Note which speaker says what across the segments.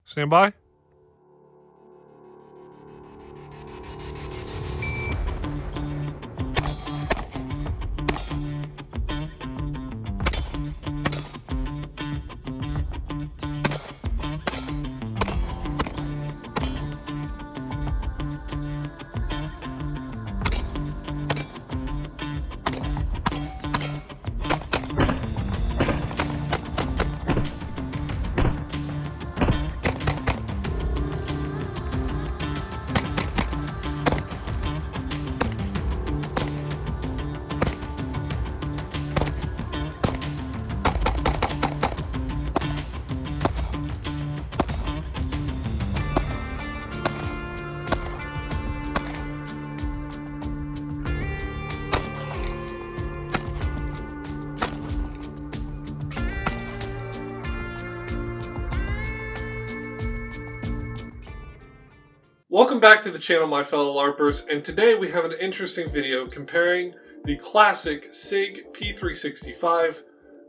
Speaker 1: Stand by. Welcome back to the channel, my fellow LARPers, and today we have an interesting video comparing the classic Sig P365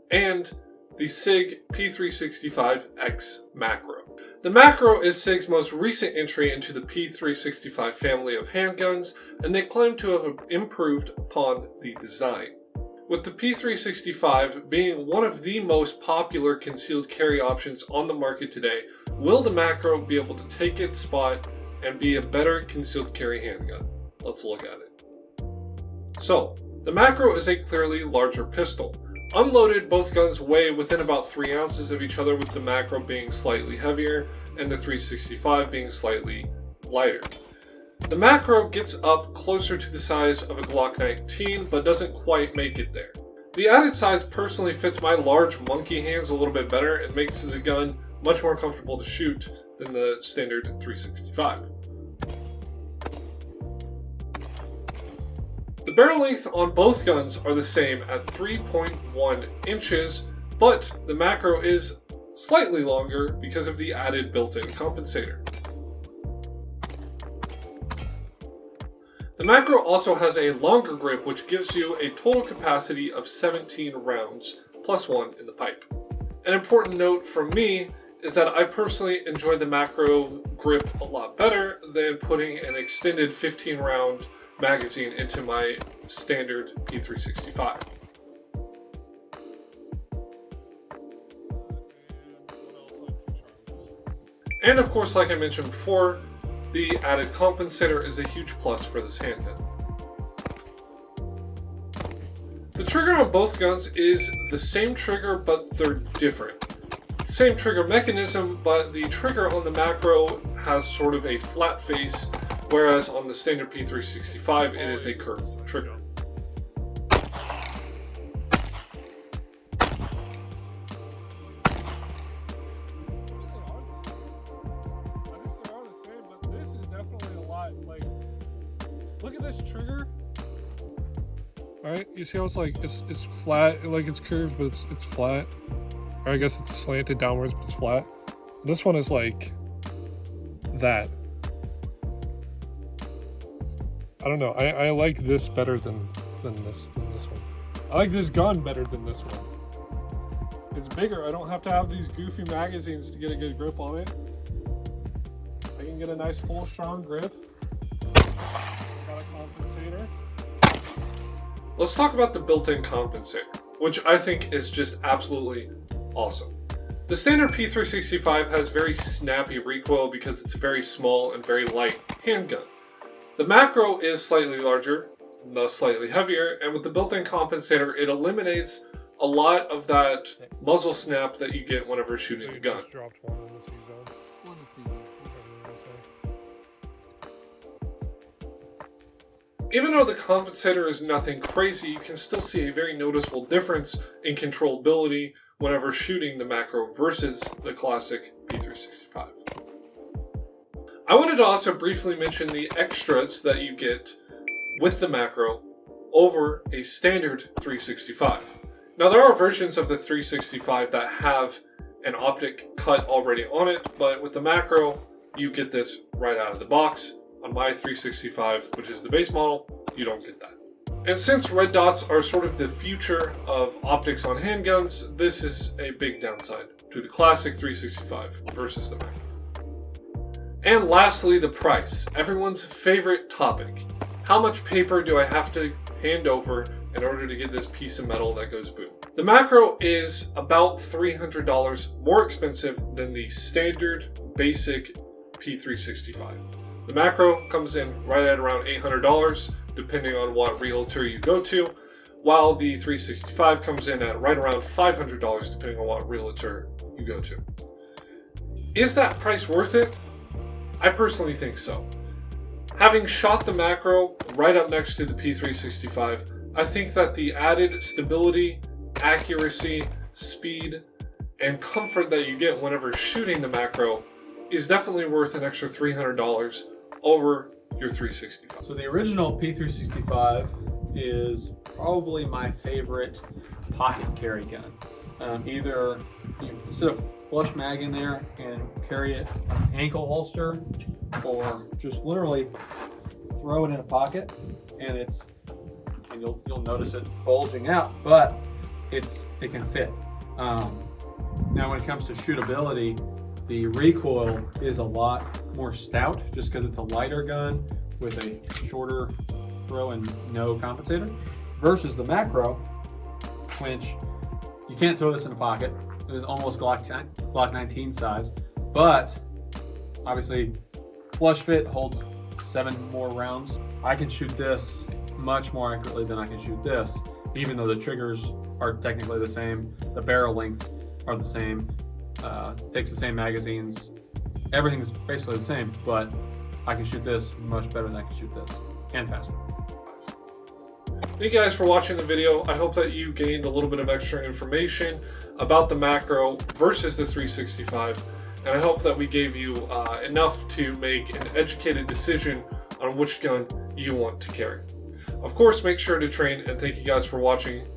Speaker 1: and the Sig P365X macro. The macro is Sig's most recent entry into the P365 family of handguns, and they claim to have improved upon the design. With the P365 being one of the most popular concealed carry options on the market today, will the macro be able to take its spot and be a better concealed carry handgun? Let's look at it. So, the macro is a clearly larger pistol. Unloaded, both guns weigh within about 3 ounces of each other, with the macro being slightly heavier and the 365 being slightly lighter. The macro gets up closer to the size of a Glock 19, but doesn't quite make it there. The added size personally fits my large monkey hands a little bit better and makes the gun much more comfortable to shoot than the standard 365. The barrel length on both guns are the same at 3.1 inches, but the macro is slightly longer because of the added built-in compensator. The macro also has a longer grip, which gives you a total capacity of 17 rounds, plus 1 in the pipe. An important note from me is that I personally enjoy the macro grip a lot better than putting an extended 15 round magazine into my standard P365. And of course, like I mentioned before, the added compensator is a huge plus for this handgun. The trigger on both guns is the same trigger, but they're different. Same trigger mechanism, but the trigger on the macro has sort of a flat face, whereas on the standard P365 it is a curved trigger.
Speaker 2: Look at this trigger. Alright, you see how it's like it's flat, like it's curved, but it's flat. Or I guess it's slanted downwards, but it's flat. This one is like that. I don't know. I like this better than this one. I like this gun better than this one. It's bigger. I don't have to have these goofy magazines to get a good grip on it. I can get a nice full strong grip. Got a compensator.
Speaker 1: Let's talk about the built-in compensator, which I think is just absolutely awesome. The standard P365 has very snappy recoil because it's a very small and very light handgun. The macro is slightly larger, thus slightly heavier, and with the built-in compensator, it eliminates a lot of that muzzle snap that you get whenever shooting a gun. Even though the compensator is nothing crazy, you can still see a very noticeable difference in controllability whenever shooting the macro versus the classic P365. I wanted to also briefly mention the extras that you get with the macro over a standard 365. Now, there are versions of the 365 that have an optic cut already on it, but with the macro, you get this right out of the box. On my 365, which is the base model, you don't get that. And since red dots are sort of the future of optics on handguns, this is a big downside to the classic 365 versus the macro. And lastly, the price. Everyone's favorite topic. How much paper do I have to hand over in order to get this piece of metal that goes boom? The macro is about $300 more expensive than the standard basic P365. The macro comes in right at around $800 depending on what realtor you go to, while the 365 comes in at right around $500 depending on what realtor you go to. Is that price worth it? I personally think so. Having shot the macro right up next to the P365, I think that the added stability, accuracy, speed, and comfort that you get whenever shooting the macro is definitely worth an extra $300 over your 365.
Speaker 3: So the original P365 is probably my favorite pocket carry gun. Either you sit a flush mag in there and carry it ankle holster, or just literally throw it in a pocket, and you'll notice it bulging out, but it can fit. Now when it comes to shootability, the recoil is a lot more stout just because it's a lighter gun with a shorter throw and no compensator, versus the macro, which you can't throw this in a pocket. It is almost Glock 19 size, but obviously flush fit, holds 7 more rounds. I can shoot this much more accurately than I can shoot this, even though the triggers are technically the same, the barrel lengths are the same, takes the same magazines, everything's basically the same, but I can shoot this much better than I can shoot this, and faster.
Speaker 1: Thank you guys for watching the video. I hope that you gained a little bit of extra information about the macro versus the 365, and I hope that we gave you enough to make an educated decision on which gun you want to carry. Of course, make sure to train, and thank you guys for watching.